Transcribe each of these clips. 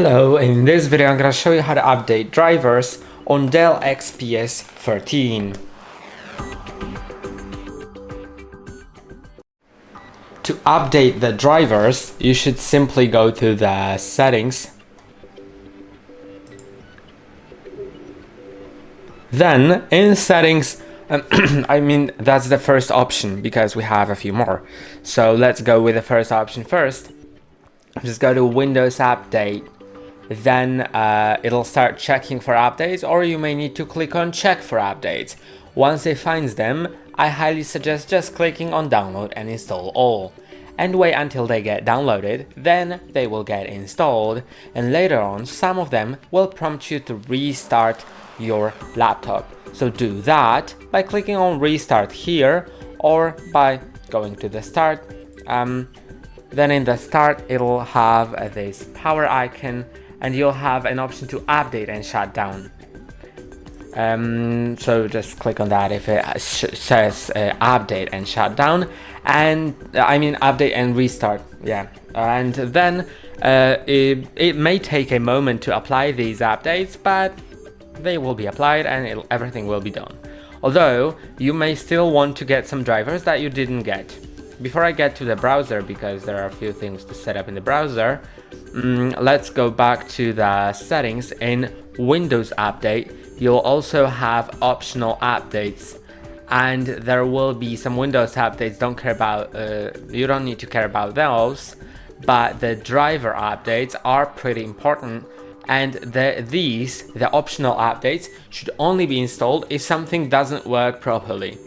Hello, in this video I'm going to show you how to update drivers on Dell XPS 13. To update the drivers, you should simply go to the settings. Then in settings, that's the first option because we have a few more. So let's go with the first option first. Just go to Windows Update. Then it'll start checking for updates, or you may need to click on check for updates. Once it finds them, I highly suggest just clicking on download and install all, and wait until they get downloaded, then they will get installed, and later on some of them will prompt you to restart your laptop. So do that by clicking on restart here, or by going to the start. Then in the start it'll have this power icon, and you'll have an option to update and shut down. So just click on that if it says update and shut down, and update and restart, yeah. And then it may take a moment to apply these updates, but they will be applied and everything will be done. Although you may still want to get some drivers that you didn't get. Before I get to the browser, because there are a few things to set up in the browser, let's go back to the settings. In Windows Update, you'll also have optional updates, and there will be some Windows updates. You don't need to care about those, but the driver updates are pretty important, and the optional updates should only be installed if something doesn't work properly.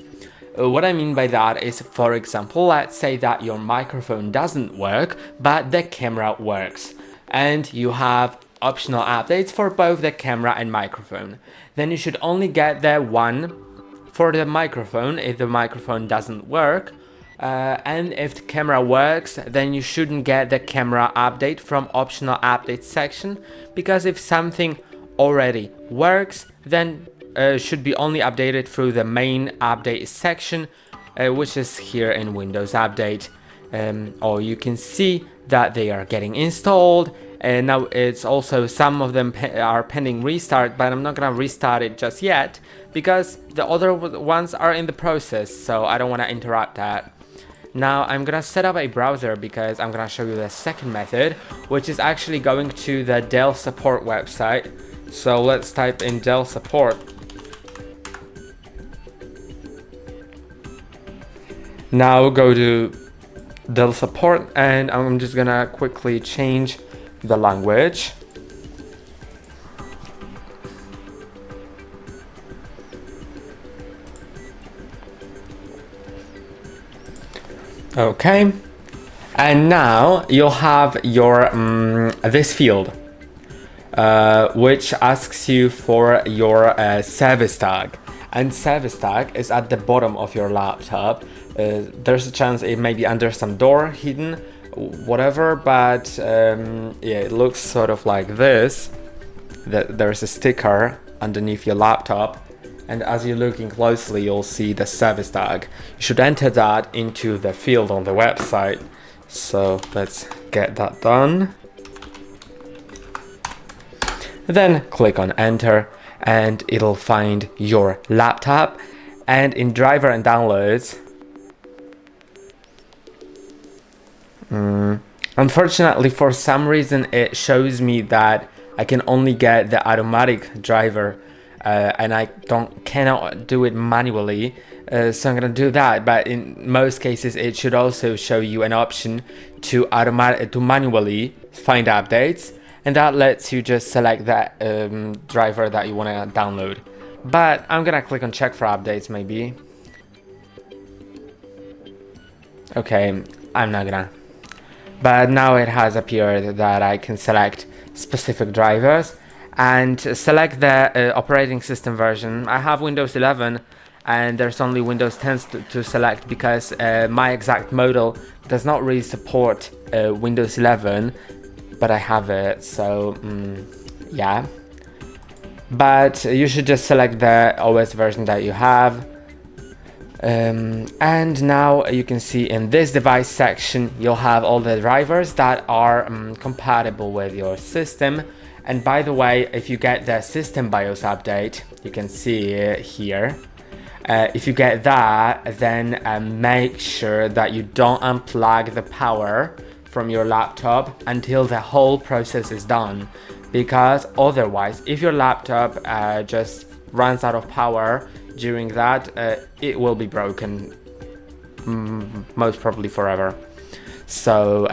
What I mean by that is, for example, let's say that your microphone doesn't work, but the camera works, and you have optional updates for both the camera and microphone. Then you should only get the one for the microphone if the microphone doesn't work, and if the camera works, then you shouldn't get the camera update from optional updates section, because if something already works, then should be only updated through the main update section, which is here in Windows Update. Or you can see that they are getting installed, and now it's also some of them are pending restart, but I'm not gonna restart it just yet because the other ones are in the process, so I don't want to interrupt that. Now I'm gonna set up a browser because I'm gonna show you the second method, which is actually going to the Dell Support website. So let's type in Dell Support. Now go to Dell Support, and I'm just gonna quickly change the language. Okay, and now you'll have your this field, which asks you for your service tag, and service tag is at the bottom of your laptop. There's a chance it may be under some door hidden, whatever, but yeah, it looks sort of like this. There's a sticker underneath your laptop, and as you're looking closely, you'll see the service tag. You should enter that into the field on the website. So let's get that done. Then click on enter, and it'll find your laptop, and in driver and downloads, unfortunately for some reason it shows me that I can only get the automatic driver, and I cannot do it manually, so I'm gonna do that. But in most cases it should also show you an option to manually find updates, and that lets you just select that driver that you want to download. But I'm gonna click on check for updates maybe. Okay, I'm not gonna. But now it has appeared that I can select specific drivers and select the operating system version. I have Windows 11, and there's only Windows 10 to select because my exact model does not really support Windows 11, but I have it, so yeah. But you should just select the OS version that you have. And now you can see in this device section you'll have all the drivers that are compatible with your system. And by the way, if you get the system BIOS update, you can see it here. If you get that, then make sure that you don't unplug the power from your laptop until the whole process is done, because otherwise, if your laptop just runs out of power during that, it will be broken, most probably forever. So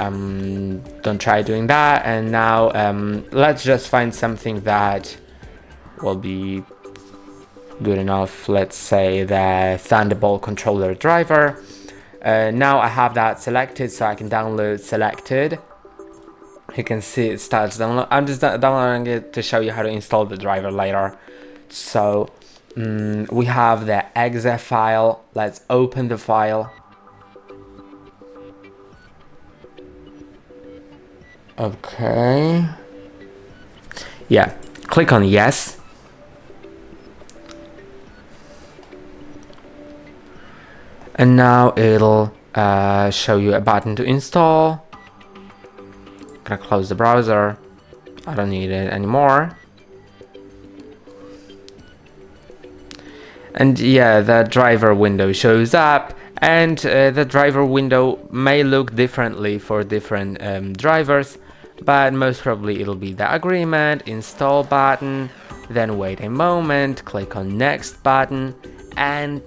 don't try doing that. And now let's just find something that will be good enough. Let's say the Thunderbolt controller driver. Now I have that selected, so I can download selected. You can see it starts download. I'm just downloading it to show you how to install the driver later. So we have the exe file. Let's open the file. Okay. Yeah, click on yes. And now it'll show you a button to install. I'm gonna close the browser. I don't need it anymore. And yeah, the driver window shows up, and the driver window may look differently for different drivers, but most probably it'll be the agreement, install button, then wait a moment, click on next button, and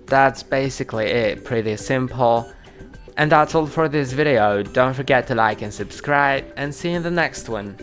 that's basically it. Pretty simple. And that's all for this video. Don't forget to like and subscribe, and see you in the next one.